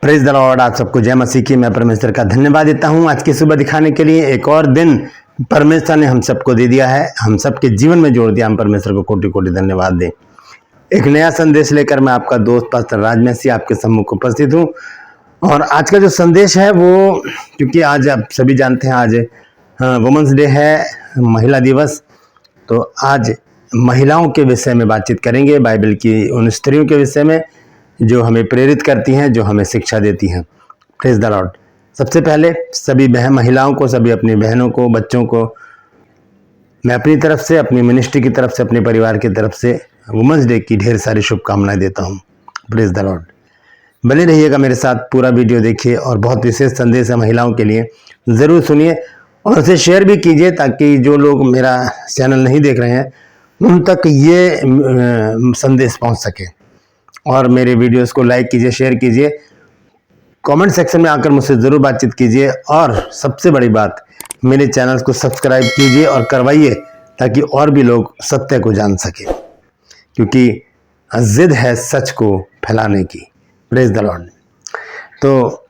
Praise the Lord. आप सबको जय मसीह की। मैं परमेश्वर का धन्यवाद देता हूं आज की सुबह दिखाने के लिए। एक और दिन परमेश्वर ने हम सबको दे दिया है, हम सबके जीवन में जोड़ दिया। हम परमेश्वर को कोटि कोटि धन्यवाद दें। एक नया संदेश लेकर मैं आपका दोस्त पास्टर राजमसी आपके सम्मुख उपस्थित हूं। और आज का जो संदेश है वो, क्योंकि आज आप सभी जानते हैं आज वुमेन्स डे है, महिला दिवस, तो आज महिलाओं के विषय में बातचीत करेंगे, बाइबल की उन स्त्रियों के विषय में जो हमें प्रेरित करती हैं, जो हमें शिक्षा देती हैं। Praise the Lord. सबसे पहले सभी महिलाओं को, सभी अपनी बहनों को, बच्चों को मैं अपनी तरफ से, अपनी मिनिस्ट्री की तरफ से, अपने परिवार की तरफ से वुमेन्स डे की ढेर सारी शुभकामनाएं देता हूं। Praise the Lord. बने रहिएगा मेरे साथ, पूरा वीडियो देखिए और बहुत विशेष संदेश है महिलाओं के लिए, ज़रूर सुनिए और उसे शेयर भी कीजिए ताकि जो लोग मेरा चैनल नहीं देख रहे हैं उन तक ये संदेश पहुंच सके। और मेरे वीडियोस को लाइक कीजिए, शेयर कीजिए, कमेंट सेक्शन में आकर मुझसे ज़रूर बातचीत कीजिए और सबसे बड़ी बात, मेरे चैनल को सब्सक्राइब कीजिए और करवाइए ताकि और भी लोग सत्य को जान सके, क्योंकि जिद है सच को फैलाने की। Praise the Lord. तो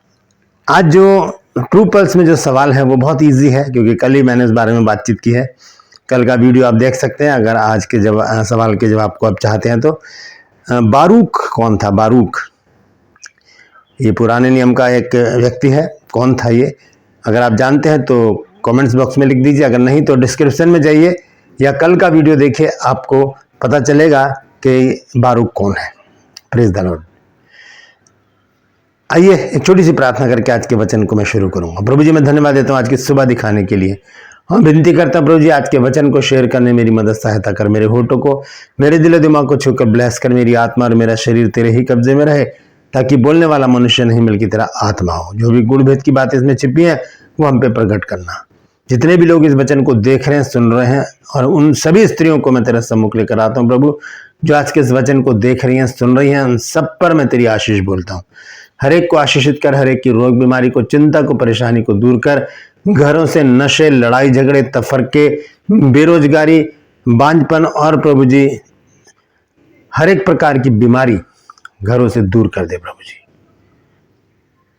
आज जो ट्रू पल्स में जो सवाल है वो बहुत इजी है, क्योंकि कल ही मैंने इस बारे में बातचीत की है। कल का वीडियो आप देख सकते हैं अगर आज के सवाल के जवाब को आप चाहते हैं तो। बारूक कौन था? बारूक ये पुराने नियम का एक व्यक्ति है। कौन था ये? अगर आप जानते हैं तो कमेंट्स बॉक्स में लिख दीजिए, अगर नहीं तो डिस्क्रिप्शन में जाइए या कल का वीडियो देखिए, आपको पता चलेगा कि बारूक कौन है। Praise the Lord. आइए एक छोटी सी प्रार्थना करके आज के वचन को मैं शुरू करूंगा। प्रभु जी, मैं धन्यवाद देता हूँ आज की सुबह दिखाने के लिए। हम विनती करता प्रभु जी, आज के वचन को शेयर करने मेरी मदद सहायता कर। मेरे होठों को, मेरे दिल दिमाग को छूकर ब्लेस कर। मेरी आत्मा और मेरा शरीर तेरे ही कब्जे में रहे, ताकि बोलने वाला मनुष्य नहीं बल्कि तेरा आत्मा हो। जो भी गुण भेद की बातें इसमें छिपी हैं वो हम पे प्रकट करना। जितने भी लोग इस वचन को देख रहे हैं, सुन रहे हैं, और उन सभी स्त्रियों को मैं तेरे सम्मुख लेकर आता हूँ प्रभु, जो आज के इस वचन को देख रही हैं, सुन रही हैं, उन सब पर मैं तेरी आशीष बोलता हूँ। हर एक को आशीषित कर, हर एक की रोग बीमारी को, चिंता को, परेशानी को दूर कर। घरों से नशे, लड़ाई झगड़े, तफरके, बेरोजगारी, बांझपन और प्रभु जी हर एक प्रकार की बीमारी घरों से दूर कर दे प्रभु जी।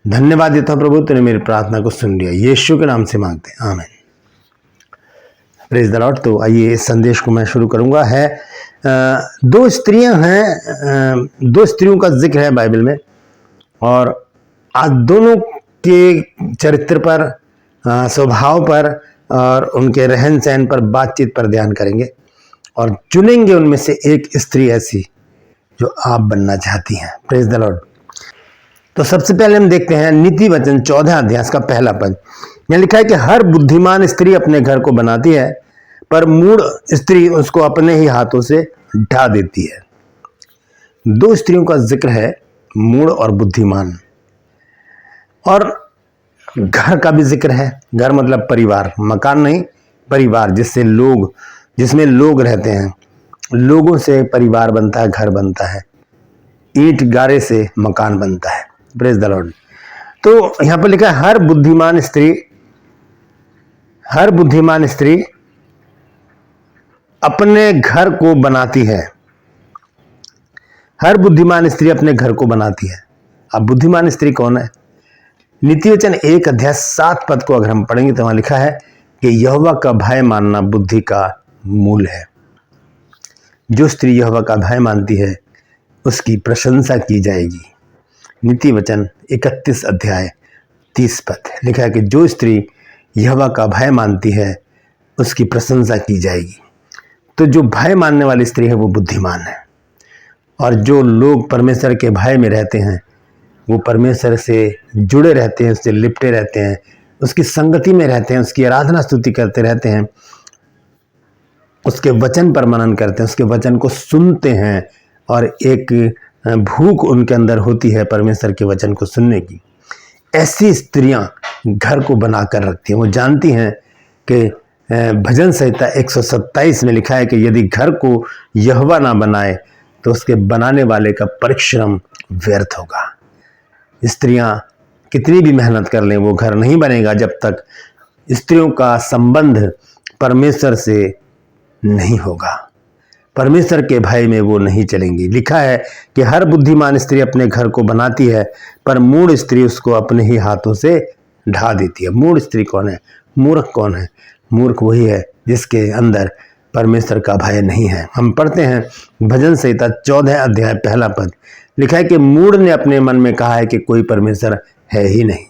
धन्यवाद देता हूं प्रभु, तूने मेरी प्रार्थना को सुन लिया। यीशु के नाम से मांगते हैं, आमीन। Praise the Lord. तो आइए इस संदेश को मैं शुरू करूंगा। है दो स्त्रियां हैं, दो स्त्रियों का जिक्र है बाइबल में, और आज दोनों के चरित्र पर, स्वभाव पर और उनके रहन सहन पर, बातचीत पर ध्यान करेंगे और चुनेंगे उनमें से एक स्त्री ऐसी जो आप बनना चाहती हैं। Praise the Lord. तो सबसे पहले हम देखते हैं नीति वचन 14 अध्याय का पहला पद। यहाँ लिखा है कि हर बुद्धिमान स्त्री अपने घर को बनाती है, पर मूढ़ स्त्री उसको अपने ही हाथों से ढा देती है। दो स्त्रियों का जिक्र है, मूढ़ और बुद्धिमान। और घर का भी जिक्र है। घर मतलब परिवार, मकान नहीं, परिवार, जिसमें लोग रहते हैं। लोगों से परिवार बनता है, घर बनता है। ईंट गारे से मकान बनता है। Praise the Lord. तो यहां पर लिखा है हर बुद्धिमान स्त्री अपने घर को बनाती है। हर बुद्धिमान स्त्री अपने घर को बनाती है। अब बुद्धिमान स्त्री कौन है? नीति वचन 1 अध्याय 7 पद को अगर हम पढ़ेंगे तो वहां लिखा है कि यहोवा का भय मानना बुद्धि का मूल है। जो स्त्री यहोवा का भय मानती है उसकी प्रशंसा की जाएगी। नीति वचन 31 अध्याय 30 पद लिखा है कि जो स्त्री यहोवा का भय मानती है उसकी प्रशंसा की जाएगी। तो जो भय मानने वाली स्त्री है वो बुद्धिमान है। और जो लोग परमेश्वर के भय में रहते हैं वो परमेश्वर से जुड़े रहते हैं, उससे लिपटे रहते हैं, उसकी संगति में रहते हैं, उसकी आराधना स्तुति करते रहते हैं, उसके वचन पर मनन करते हैं, उसके वचन को सुनते हैं, और एक भूख उनके अंदर होती है परमेश्वर के वचन को सुनने की। ऐसी स्त्रियां घर को बनाकर रखती हैं। वो जानती हैं कि भजन संहिता 127 में लिखा है कि यदि घर को यहोवा ना बनाए तो उसके बनाने वाले का परिश्रम व्यर्थ होगा। स्त्रियां कितनी भी मेहनत कर लें वो घर नहीं बनेगा जब तक स्त्रियों का संबंध परमेश्वर से नहीं होगा। परमेश्वर के भय में वो नहीं चलेंगी। लिखा है कि हर बुद्धिमान स्त्री अपने घर को बनाती है, पर मूढ़ स्त्री उसको अपने ही हाथों से ढा देती है। मूढ़ स्त्री कौन है? मूर्ख कौन है? मूर्ख वही है जिसके अंदर परमेश्वर का भय नहीं है। हम पढ़ते हैं भजन संहिता 14 अध्याय 1 पद। लिखा है कि मूढ़ ने अपने मन में कहा है कि कोई परमेश्वर है ही नहीं।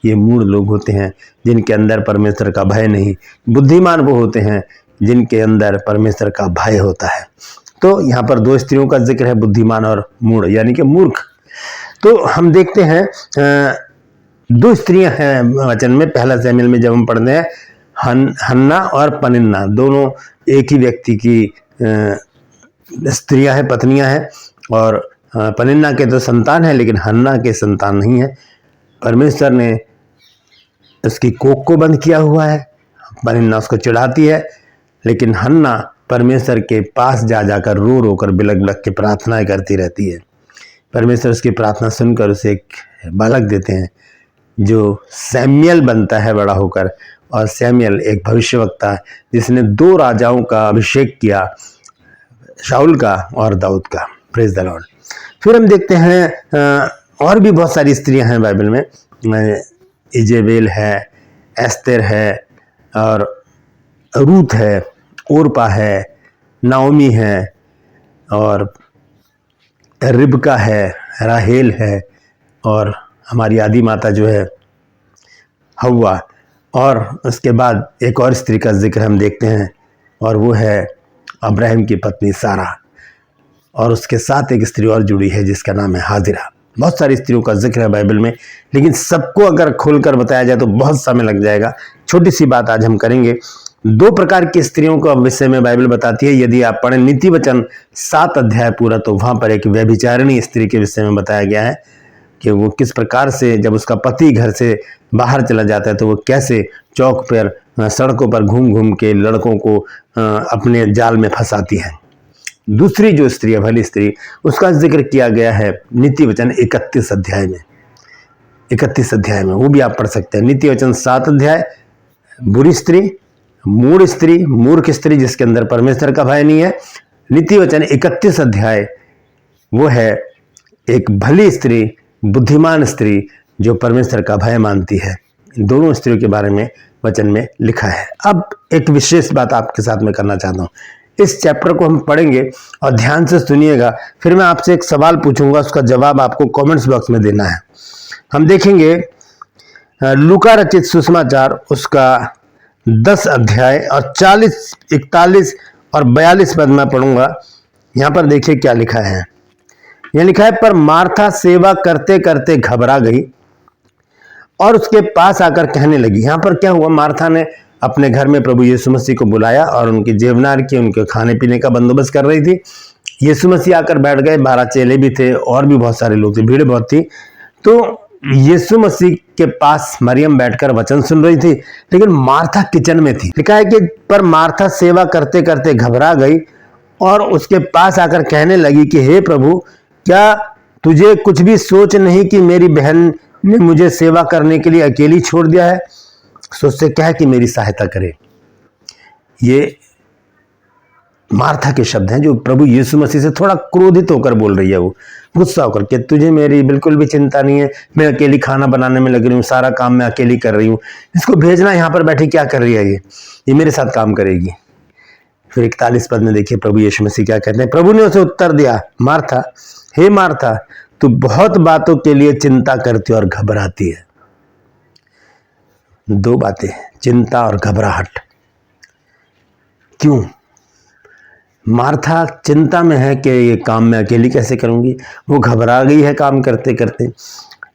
ये मूढ़ लोग होते हैं जिनके अंदर परमेश्वर का भय नहीं। बुद्धिमान वो होते हैं जिनके अंदर परमेश्वर का भय होता है। तो यहाँ पर 2 स्त्रियों का जिक्र है, बुद्धिमान और मूढ़ यानी कि मूर्ख। तो हम देखते हैं 2 स्त्रियां हैं वचन में। 1 शमूएल में जब हम पढ़ते हैं हन्ना और पनिन्ना, दोनों एक ही व्यक्ति की स्त्रियां हैं, पत्नियां हैं। और पनिन्ना के तो संतान है लेकिन हन्ना के संतान नहीं है। परमेश्वर ने उसकी कोख को बंद किया हुआ है। पनिन्ना उसको चिढ़ाती है, लेकिन हन्ना परमेश्वर के पास जा जाकर रो रो कर बिलख बिलख के प्रार्थनाएं करती रहती है। परमेश्वर उसकी प्रार्थना सुनकर उसे एक बालक देते हैं जो सैमुएल बनता है बड़ा होकर। और सैमुएल एक भविष्यवक्ता है जिसने 2 राजाओं का अभिषेक किया, शाऊल का और दाऊद का। Praise the Lord. फिर हम देखते हैं और भी बहुत सारी स्त्रियां हैं बाइबल में। इजेबेल है, एस्तेर है, और रूथ है, ओरपा है, नाओमी है, और रिबका है, राहेल है, और हमारी आदि माता जो है हव्वा। और उसके बाद एक और स्त्री का जिक्र हम देखते हैं और वो है अब्राहम की पत्नी सारा। और उसके साथ एक स्त्री और जुड़ी है जिसका नाम है हाजिरा। बहुत सारी स्त्रियों का जिक्र है बाइबल में, लेकिन सबको अगर खोलकर बताया जाए तो बहुत समय लग जाएगा। छोटी सी बात आज हम करेंगे। 2 प्रकार की स्त्रियों का विषय में बाइबल बताती है। यदि आप पढ़ें नीति वचन 7 अध्याय पूरा, तो वहां पर एक व्यभिचारिणी स्त्री के विषय में बताया गया है कि वो किस प्रकार से जब उसका पति घर से बाहर चला जाता है तो वो कैसे चौक पर सड़कों पर घूम घूम के लड़कों को अपने जाल में फंसाती है। दूसरी जो स्त्री है, भली स्त्री, उसका जिक्र किया गया है नीति वचन 31 अध्याय में। 31 अध्याय में वो भी आप पढ़ सकते हैं। नीति वचन 7 अध्याय बुरी स्त्री, मूढ़ स्त्री, मूर्ख स्त्री जिसके अंदर परमेश्वर का भय नहीं है। नीति वचन 31 अध्याय वो है एक भली स्त्री, बुद्धिमान स्त्री जो परमेश्वर का भय मानती है। इन दोनों स्त्रियों के बारे में वचन में लिखा है। अब एक विशेष बात आपके साथ में करना चाहता हूं। इस चैप्टर को हम पढ़ेंगे और ध्यान से सुनिएगा। फिर मैं आपसे एक सवाल पूछूंगा, उसका जवाब आपको कमेंट्स बॉक्स में देना है। हम देखेंगे लूका रचित सुसमाचार उसका 10 अध्याय और 40, 41 और 42 पद में पढ़ूंगा। यहां पर देखिए क्या लिखा है। यह लिखा है, पर मार्था सेवा करते करते घबरा गई और उसके पास आकर कहने लगी। यहां पर क्या हुआ, मार्था ने अपने घर में प्रभु यीशु मसीह को बुलाया और उनकी जेवनार की, उनके खाने पीने का बंदोबस्त कर रही थी। यीशु मसीह आकर बैठ गए। 12 चेले भी थे और भी बहुत सारे लोग थे, भीड़ बहुत थी। तो यीशु मसीह के पास मरियम बैठकर वचन सुन रही थी, लेकिन मार्था किचन में थी। लिखा है कि पर मार्था सेवा करते करते घबरा गई और उसके पास आकर कहने लगी कि हे प्रभु, क्या तुझे कुछ भी सोच नहीं कि मेरी बहन ने मुझे सेवा करने के लिए अकेली छोड़ दिया है? सो उससे कह कि मेरी सहायता करे। ये मार्था के शब्द हैं जो प्रभु यीशु मसीह से थोड़ा क्रोधित होकर बोल रही है, वो गुस्सा होकर कि तुझे मेरी बिल्कुल भी चिंता नहीं है, मैं अकेली खाना बनाने में लग रही हूँ, सारा काम मैं अकेली कर रही हूँ, इसको भेजना यहाँ पर बैठी क्या कर रही है, ये मेरे साथ काम करेगी। फिर 41 पद में देखिए प्रभु यीशु मसीह क्या कहते हैं। प्रभु ने उसे उत्तर दिया, मार्था, हे मार्था, तू बहुत बातों के लिए चिंता करती और घबराती है। 2 बातें, चिंता और घबराहट। क्यों? मार्था चिंता में है कि ये काम मैं अकेली कैसे करूंगी, वो घबरा गई है काम करते करते।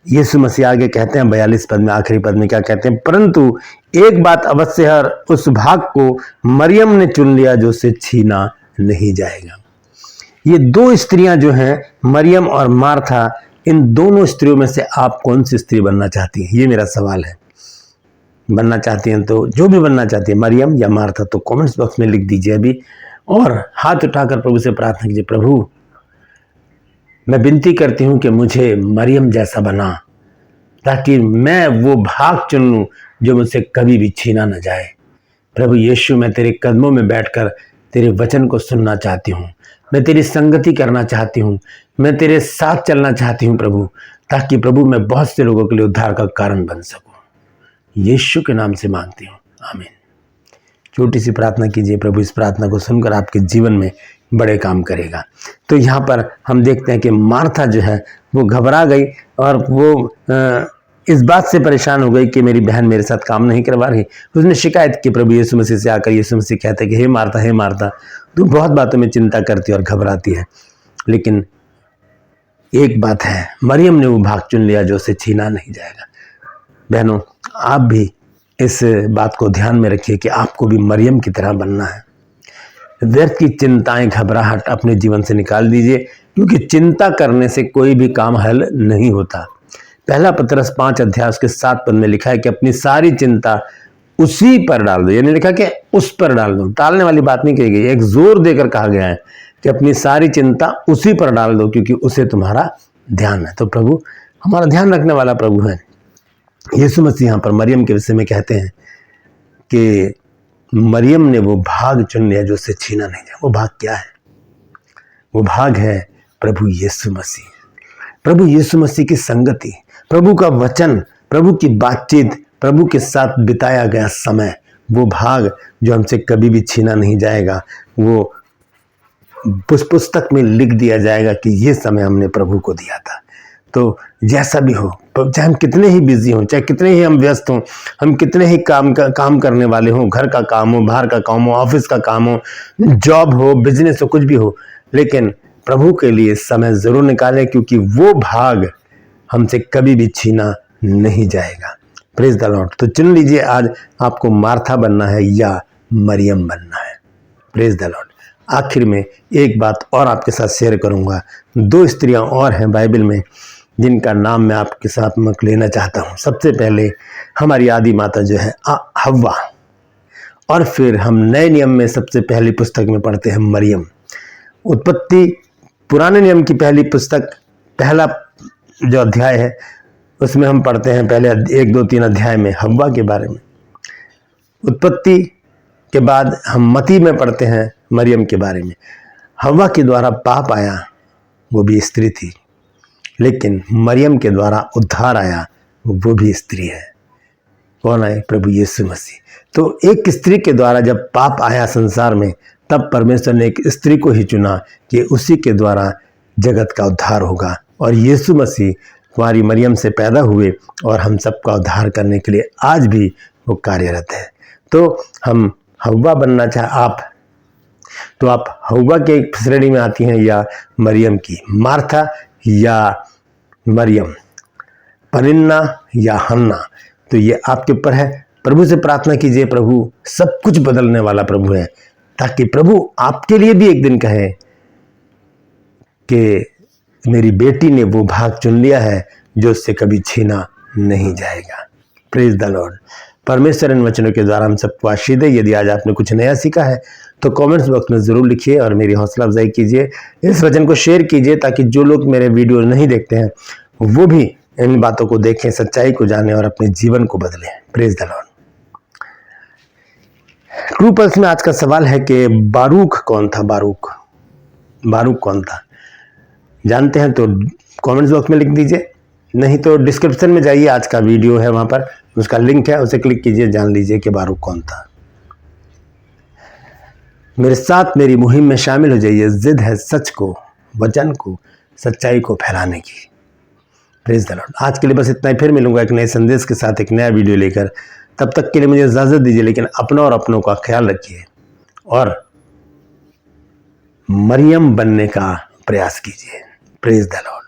यीशु मसीह आगे कहते हैं 42 पद में, आखिरी पद में क्या कहते हैं, परंतु एक बात अवश्य है, उस भाग को मरियम ने चुन लिया जो उससे छीना नहीं जाएगा। ये 2 स्त्रियां जो हैं, मरियम और मार्था, इन दोनों स्त्रियों में से आप कौन सी स्त्री बनना चाहती हैं? ये मेरा सवाल है। बनना चाहती हैं तो जो भी बनना चाहती है, मरियम या मार्था, तो कमेंट्स बॉक्स में लिख दीजिए अभी और हाथ उठाकर प्रभु से प्रार्थना कीजिए, प्रभु मैं विनती करती हूं कि मुझे मरियम जैसा बना, ताकि मैं वो भाग चुन लूं जो मुझसे कभी भी छीना न जाए। प्रभु यीशु, मैं तेरे कदमों में बैठकर तेरे वचन को सुनना चाहती हूँ, मैं तेरी संगति करना चाहती हूँ, मैं तेरे साथ चलना चाहती हूँ प्रभु, ताकि प्रभु मैं बहुत से लोगों के लिए उद्धार का कारण बन सकूँ। यीशु के नाम से मांगती हूँ, आमीन। छोटी सी प्रार्थना कीजिए, प्रभु इस प्रार्थना को सुनकर आपके जीवन में बड़े काम करेगा। तो यहाँ पर हम देखते हैं कि मार्था जो है वो घबरा गई और वो इस बात से परेशान हो गई कि मेरी बहन मेरे साथ काम नहीं करवा रही। उसने शिकायत की प्रभु यीशु मसीह से आकर। यीशु मसीह कहते हैं कि हे मार्था, तू बहुत बातों में चिंता करती और घबराती है, लेकिन एक बात है, मरियम ने वो भाग चुन लिया जो उसे छीना नहीं जाएगा। बहनों, आप भी इस बात को ध्यान में रखिए कि आपको भी मरियम की तरह बनना है। व्यर्थ की चिंताएं, घबराहट अपने जीवन से निकाल दीजिए, क्योंकि चिंता करने से कोई भी काम हल नहीं होता। पहला पतरस 5 अध्याय उसके 7 पद में लिखा है कि अपनी सारी चिंता उसी पर डाल दो। यानी लिखा कि उस पर डाल दो, टालने वाली बात नहीं कही गई, एक जोर देकर कहा गया है कि अपनी सारी चिंता उसी पर डाल दो, क्योंकि उसे तुम्हारा ध्यान है। तो प्रभु हमारा ध्यान रखने वाला प्रभु है। यीशु मसीह यहाँ पर मरियम के विषय में कहते हैं कि मरियम ने वो भाग चुन लिया जो उससे छीना नहीं जाए। वो भाग क्या है? वो भाग है प्रभु यीशु मसीह, प्रभु यीशु मसीह की संगति, प्रभु का वचन, प्रभु की बातचीत, प्रभु के साथ बिताया गया समय, वो भाग जो हमसे कभी भी छीना नहीं जाएगा। वो पुस्तक में लिख दिया जाएगा कि ये समय हमने प्रभु को दिया था। तो जैसा भी हो, चाहे हम कितने ही बिजी हों, चाहे कितने ही हम व्यस्त हों, हम कितने ही काम करने वाले हों, घर का काम हो, बाहर का काम हो, ऑफिस का काम हो, जॉब हो, बिजनेस हो, कुछ भी हो, लेकिन प्रभु के लिए समय जरूर निकालें, क्योंकि वो भाग हमसे कभी भी छीना नहीं जाएगा। Praise the Lord. तो चुन लीजिए, आज आपको मार्था बनना है या मरियम बनना है। Praise the Lord. आखिर में एक बात और आपके साथ शेयर करूंगा। 2 स्त्रियां और हैं बाइबल में जिनका नाम मैं आपके साथ में लेना चाहता हूं। सबसे पहले हमारी आदि माता जो है हव्वा, और फिर हम नए नियम में सबसे पहली पुस्तक में पढ़ते हैं मरियम। उत्पत्ति पुराने नियम की पहली पुस्तक, पहला जो अध्याय है उसमें हम पढ़ते हैं पहले 1, 2, 3 अध्याय में हव्वा के बारे में। उत्पत्ति के बाद हम मती में पढ़ते हैं मरियम के बारे में। हव्वा के द्वारा पाप आया, वो भी स्त्री थी, लेकिन मरियम के द्वारा उद्धार आया, वो भी स्त्री है। कौन आए? प्रभु यीशु मसीह। तो एक स्त्री के द्वारा जब पाप आया संसार में, तब परमेश्वर ने एक स्त्री को ही चुना कि उसी के द्वारा जगत का उद्धार होगा। और यीशु मसीह कुंवारी मरियम से पैदा हुए और हम सबका उद्धार करने के लिए आज भी वो कार्यरत है। तो हम हव्वा बनना चाहे आप, तो आप हव्वा के एक श्रेणी में आती हैं या मरियम की, मार्था या मरियम, परिन्ना या हन्ना, तो ये आपके ऊपर है। प्रभु से प्रार्थना कीजिए, प्रभु सब कुछ बदलने वाला प्रभु है, ताकि प्रभु आपके लिए भी एक दिन कहे कि मेरी बेटी ने वो भाग चुन लिया है जो उससे कभी छीना नहीं जाएगा। Praise the Lord. परमेश्वर इन वचनों के द्वारा हम सबको आशीष दे। यदि आज आपने कुछ नया सीखा है तो कमेंट्स बॉक्स में ज़रूर लिखिए और मेरी हौसला अफजाई कीजिए। इस वचन को शेयर कीजिए ताकि जो लोग मेरे वीडियो नहीं देखते हैं वो भी इन बातों को देखें, सच्चाई को जानें और अपने जीवन को बदलें। Praise the Lord. True pulse में आज का सवाल है कि बारूक कौन था? बारूक कौन था? जानते हैं तो कमेंट्स बॉक्स में लिख दीजिए, नहीं तो डिस्क्रिप्शन में जाइए, आज का वीडियो है वहां पर, उसका लिंक है, उसे क्लिक कीजिए, जान लीजिए कि बारूक कौन था। मेरे साथ मेरी मुहिम में शामिल हो जाइए। जिद है सच को, वचन को, सच्चाई को फैलाने की। Praise the Lord. आज के लिए बस इतना ही। फिर मिलूंगा एक नए संदेश के साथ, एक नया वीडियो लेकर। तब तक के लिए मुझे इजाजत दीजिए, लेकिन अपनों और अपनों का ख्याल रखिए और मरियम बनने का प्रयास कीजिए। Praise the Lord.